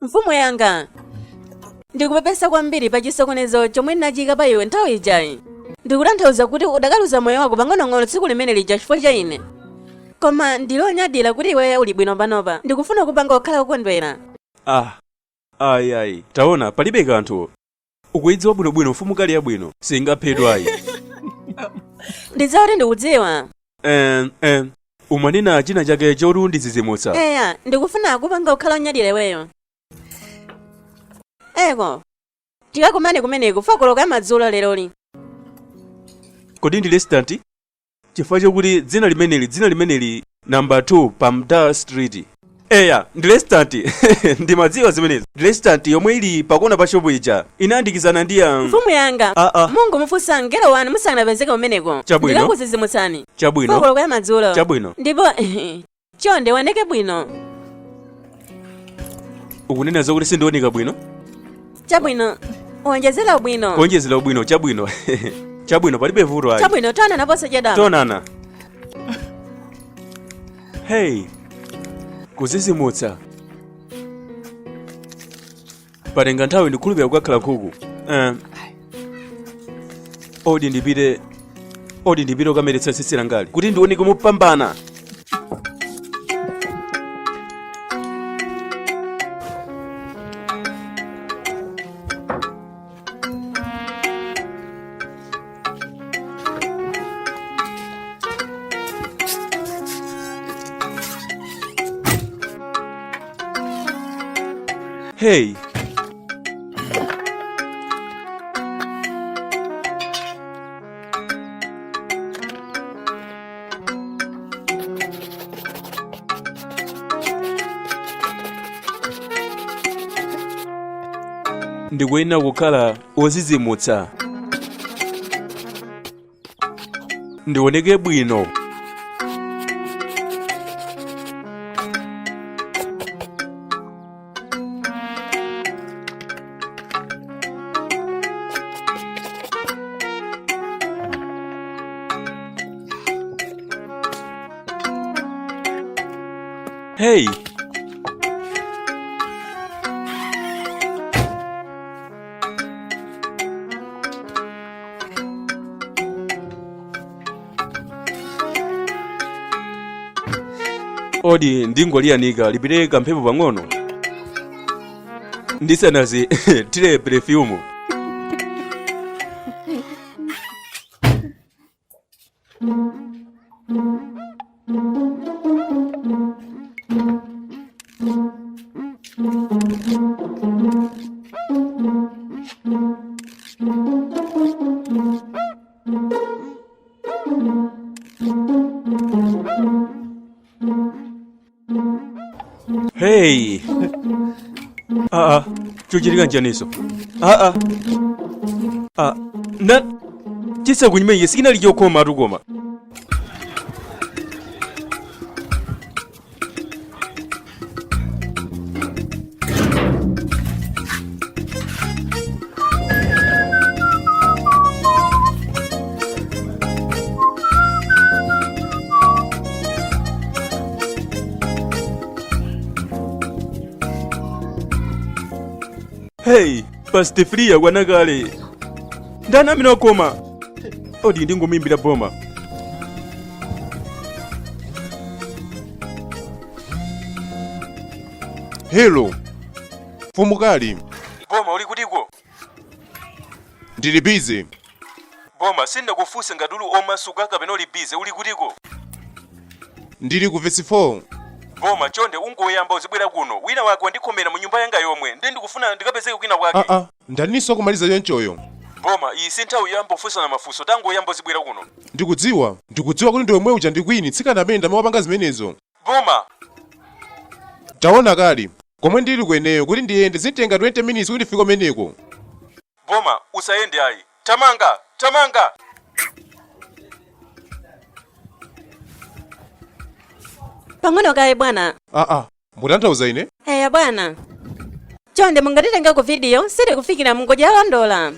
Mfumu yanga ndikupepesa kwambiri pa chisokonezo chomwe ndinachika pa iwe nthawi ijayi. Ndikutanthauza kuti udakaluza moyo wako pang'onong'ono tsiku limene lija chifukwa cha ine. Koma ndilonyadira kuti iweyo uli bwino panopa. Ndikufuna kupanga kukhala kukondwera. Ayi taona palibe kanthu. Ukuidziwa bwinobwino mfumu kali yabwino singaphedwa ayi. Ndidziwa kuti ndikudziwa. Umanena china chake choti undizizimutsa. Eya ndikufuna kupanga kukhala onyadira iweyo. Eko tikakumane kumeneko fakoloka madzulo leroli. Kodi ndi restaurant? Chifukwa chokuti dzina limeneli number 2 Pamda Street. Eya ndi restaurant. Ndimadziwa zimenezi. Restaurant yomwe ili pakona pa shopu ija inandikizana ndi mfumu yanga. Mungu mufusa ngelo wanu musanapezeke kumeneko. Ndikakuzizimutsani. Chabwino. Fakoloka madzulo. Chabwino. Ndipo chonde waneke bwino. Ukunena zokuti sindioneka bwino? Chabwino. Onjezera ubwino. Chabwino. Chabwino palibe vuto ayi. Chabwino tonana posa chedama. Tonana. Hey. Kuzizimutsa. Patenga nthawi ndikhulupira kukakhala khuku. Odi ndipite ukameretsa tsitsi langali kuti ndioneke mopambana. Hey. Ndikuyenera kukhala ozizimutsa. Ndioneke bwino. Hey. Odi ndingoliyanika lipite kamphepo pang'ono. Ndisanazi tire perfume. Hey. Chuchitika njaniso. Na chisa kunyimeye sikina lijokoma tukoma. Hey, pasti fria wanagale. Ndana minokoma. Odi ndingomimbira boma. Hello. Fumukali. Boma uli kutiko? Ndili busy. Boma sinda kufusa ngadulu omasuka kapena uli busy uli kutiko? Ndili ku verse 4. Boma chonde ungoyamba uzibwera kuno. Wina wako ndikomera mu nyumba yanga yomwe. Ndikufuna ndikapezeke kwina kwake. Ndaniso kumaliza yonchoyo. Boma iyi sinthawi yamba ufusa na mafuso tango yamba uzibwera kuno. Ndikudziwa kuti ndiwe mwe uja ndikwini tsikana amene ndamawapanga zimenezo. Boma. Taona kali. Komwe ndili kweneyo kuti ndiyende zitenga 20 minutes kuti ndifike kumeneko. Boma usayende ayi. Tamanga. Pang'ono kaye bwana. Mutanthauza ine? Eya bwana. Chonde mungatitenga ku video siri kufikira mungoja yalondola.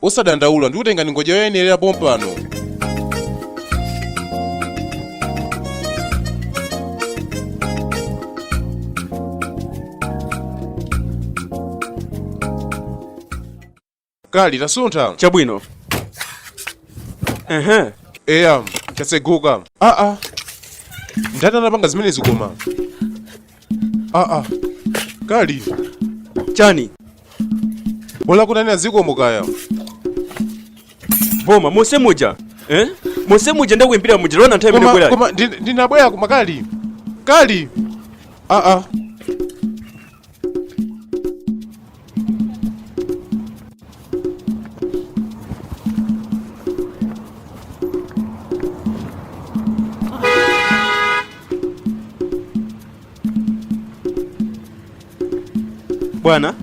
Osadandaula ndikutenga ningoja yoyenera pompano. Kali tasuntha. Chabwino. Eya, chaseguka. Ndani anapanga zimenezi koma. Kali. Chani. Bola kunani azikomo kaya. Boma, mose muja. Mose muja ndakuimbira muja lona nthawi imene bwera. Koma ndinabwera kuma Kali. Kali. Bwana.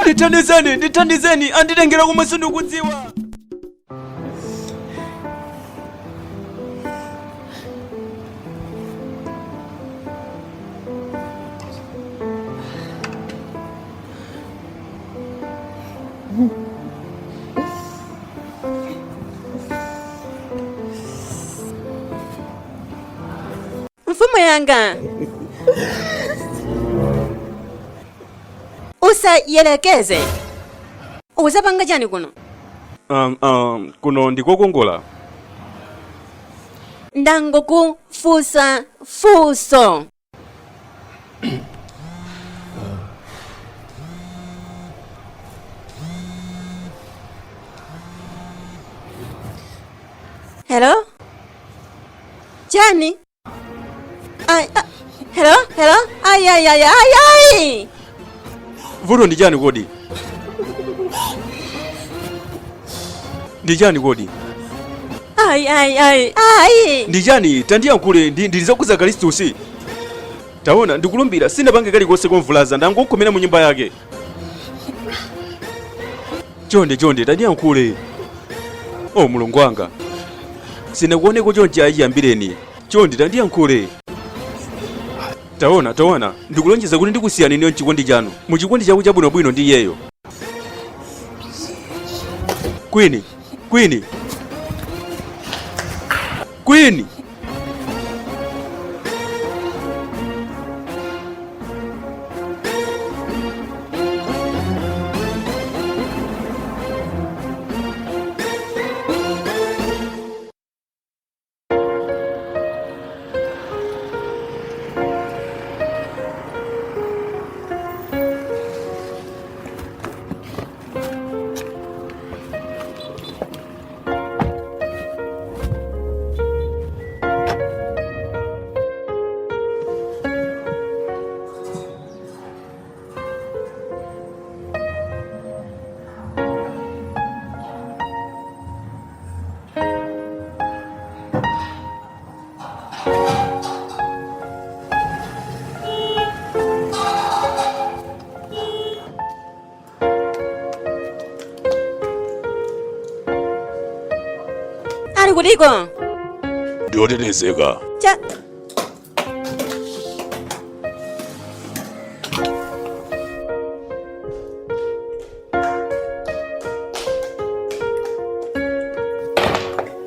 Ndithandizeni, anditengera kumwe sindikudziwa. Mfumo yanga. Usayelekeze. Uzapanga chani kuno? Kuno ndikokongola. Ndangokufusa fuso. Hello? Chani? Hello? Ay. Vuto ndi chani kodi? Ndi chani kodi? Ay. Ndi chani tandiyankhule ndilizakuza Kalistusi. Taona ndikulumbira sinapange kalikonse komvulaza ndangokomera mu nyumba yake. Chonde tandiyankhule. Mulungu wanga. Sinakuoneko chonchi achiyambireni. Chonde tandiyankhule. Taona ndikulonjeza kuti ndikusiyani niyo mchikondi chanu muchikondi chaku chabwinobwino ndi iyeyo. Queen. Ali kuliko? Ndiotetezeka.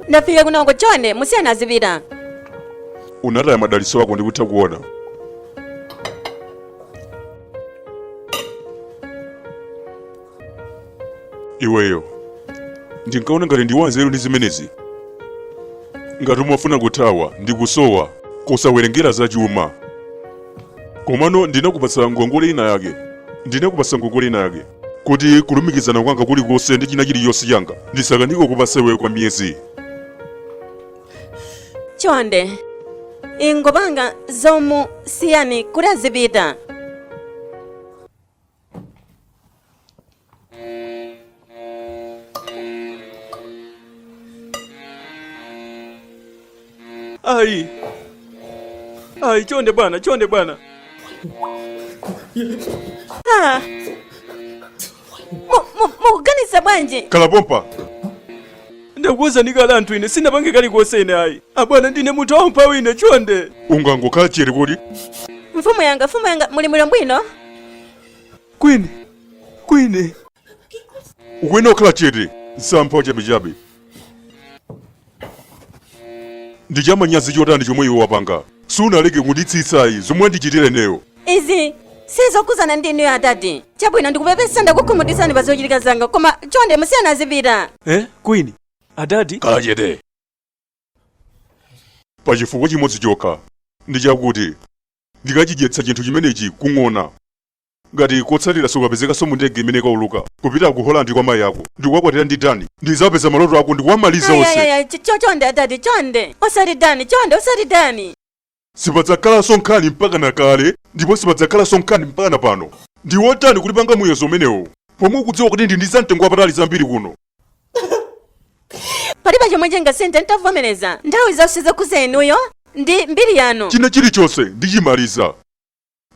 Ndafika kunoko chonde musiyana azipita. Unataya madaliso wako ndikutha kuona. Iweyo. Ndinkaona ngati ndiwanzeru ndi zimenezi. Ngati umafuna kuthawa ndikusowa kusawerengera za chuma. Komano ndinakupatsa ngongole ina yake. Kuti kulumikizana kwanga kuli konse ndi china chiliyonse changa ndisaka ndikukupatsa iweyo kwa miyezi. Chonde. Ingopanga zomu siyani kuti azipita. Ai, chonde bwana. Mukuganiza bwanji? Kalapompa. Ndakuwuza ndikala anthu ine sinapange kalikonse ine ayi. Abwana ndine munthu wamphawi ine chonde. Ungangokhala chete kodi? Mfumu yanga muli bwino? Queen. Ukwena okhala chete nsampha chabechabe. Ndichamanyazi chotani chomwe iwe wapanga. sunaleke kunditsitsayi zomwe ndichitire neyo. Izi sizokuzana ndinu ya atati. Chabwino ndikupepesa ndakukhumudwitsani pa zochitika zanga koma chonde musiyana azipita. Queen, adadi? Kala chete. Pachifukwa chimodzi chokha ndi chakuti ndikachidyetsa chinthu chimenechi kung'ona ngati kotsatira sukapezeka mu ndege imene ikauluka kupita ku Holland kwa mayi ako ndikukakwatira ndi Dani ndizapeza maloto ako ndikuwamaliza onse. Chonde atati chonde osati Dani chonde osati Dani. Sipadzakhalanso nkhani mpaka na kale ndipo sipadzakhalanso nkhani mpaka na pano. Ndi wotani kulipanga muyezo umenewo pomwe ukudziwa kuti ndi zamtengo wapatali zambiri kuno. Palibe chomwe chingasinthe ntavomereza nthawi zonse zokuzeni ndi mbiri yanu. China chilichonse ndichimaliza.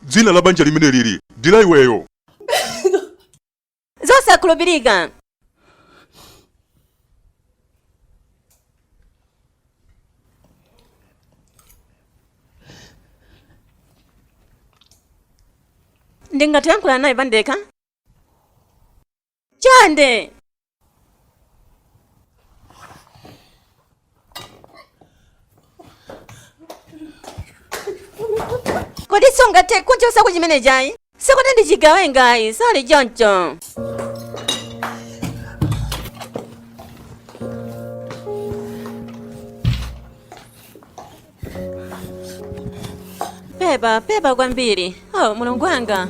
Dzina la banja limene lili ndi la iweyo. Zosakhulupirika. Ndingatiyankhula naye pandekha? Chonde. Kodi sungathe kunchosa kuchimene chayi? Sikuti ndichigawe ngayi, sali choncho. Pepa kwambiri. Mulungu wanga.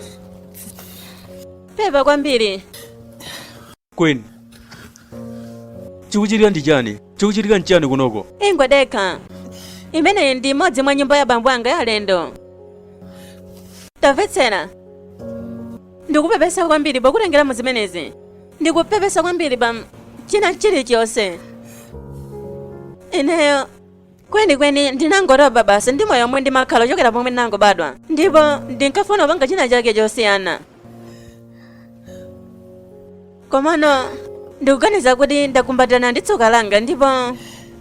Pepa kwambiri. Queen, chikuchitika ndi chani? Chikuchitika nchani kunoko? Ingwe dekha. Imeneyi ndi imodzi mwa nyumba ya bambo anga ya alendo. Tamvetsera. Ndikupepesa kwambiri pakutengera mu zimenezi. Ndikupepesa kwambiri pa china chilichonse. Ineyo kwenikweni ndinangoroba basi ndi moyo omwe ndimakhala ochokera pomwe ndinangobadwa ndipo ndinkafuna kupanga china chake chosiyana. Komano ndikuganiza kuti ndakumbatana ndi tsoka langa ndipo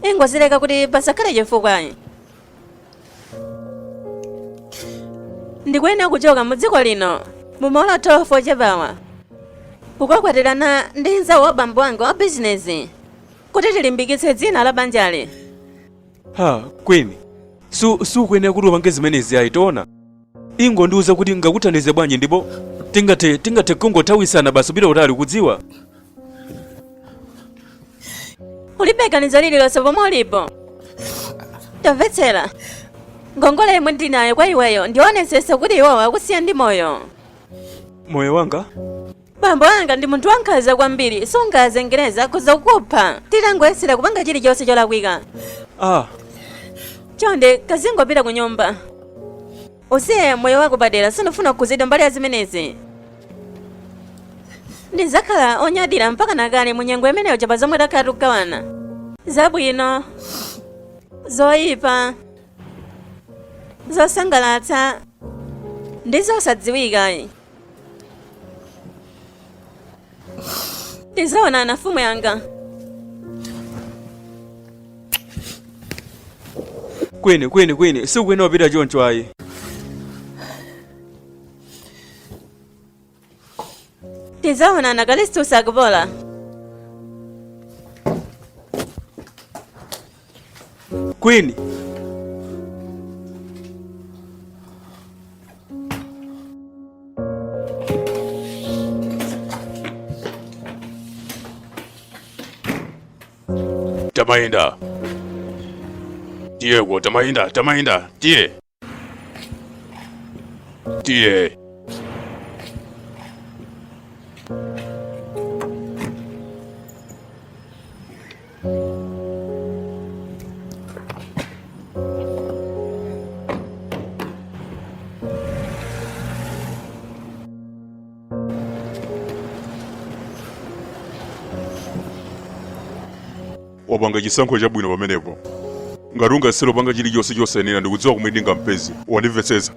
ingozileka kuti pasakhale chifukwa. Ndikuyenera kuchoka mu dziko lino mumaola 12 ochepawa kukakwatirana ndi nzawo wa bambo wanga wa bizinesi kuti tilimbikitse dzina la banjali. Queen, sukuyenera kuti upange zimenezi ayi tiona. Ingondiuza kuti ngakuthandize bwanji ndipo tingathe kungothawisana basi upita utali kudziwa. Ulibe ganizo lililonse pomwe ulipo. Tamvetsera. Ngongole imwe ndinayo kwa iweyo ndionetsetse kuti iwowa akusiya ndi moyo. Moyo wanga? Bambo wanga ndi munthu wankhanza kwambiri sungazengereza kuzokupha titangoyesera kupanga chilichonse cholakwika. Chonde kazingopita ku nyumba. Usiye moyo wako padera sunafuna kukhuzidwa mbali ya zimenezi. Ndizakhala onyadira mpaka nakale mu nyengo imeneyo chapa zomwe takhala tukugawana. Zabwino, zoyipa, zosangalatsa ndi zosadziwika. Tizaonana mfumu yanga. Queen, sikuyenera kupita choncho ayi. Tizaonana kalistu sakupola. Queen. Tamayenda. Diego, tamayenda, tie. Wapanga chisankho chabwino pamenepo. Ngati ungasero panga chilichonse chosayenera ndikudziwa kumwe ndingampeze. Wandimvetsetsa.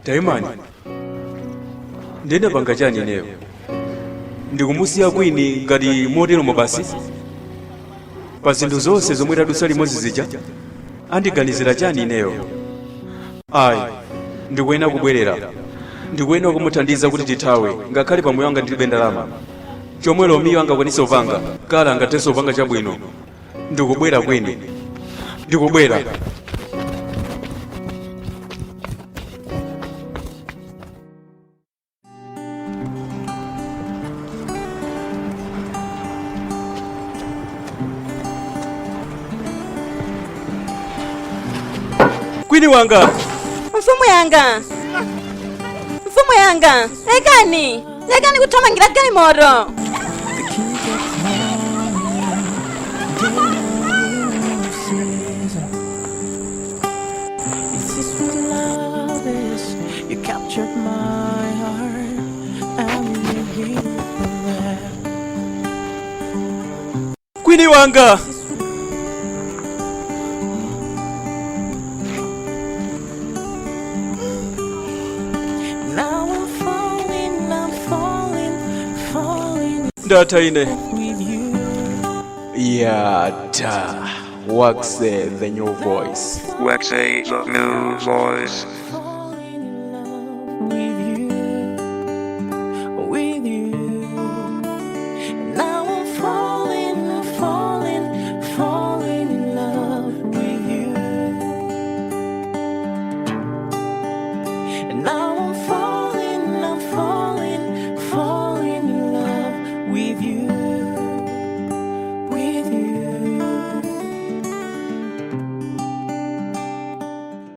Taimani, ndenda panga chani ineyo? Ndikumusiya Queen ngati motero mabasi? Pa zinthu zonse zomwe tadusa limodzi zija, andiganizira chani ineyo? Ayi, ndikuyena kubwerera. Ndikuyena kumuthandiza kuti tithawe, ngakhale pamoyo wanga ndilibe ndalama. Chomwelo miyo angakwanisa upanga, kala angatenso upanga chabwino. Ndikubwera Queen. Ndikubwera. Queen wanga. Mfumu yanga. Mfumu yanga. Lekani. Lekani kuthamangira galimoto. You captured my heart and you gave me that. Queen wanga. Now I'm falling Data ine. with you. Yata. Waxy, the new voice. Waxy, the new voice.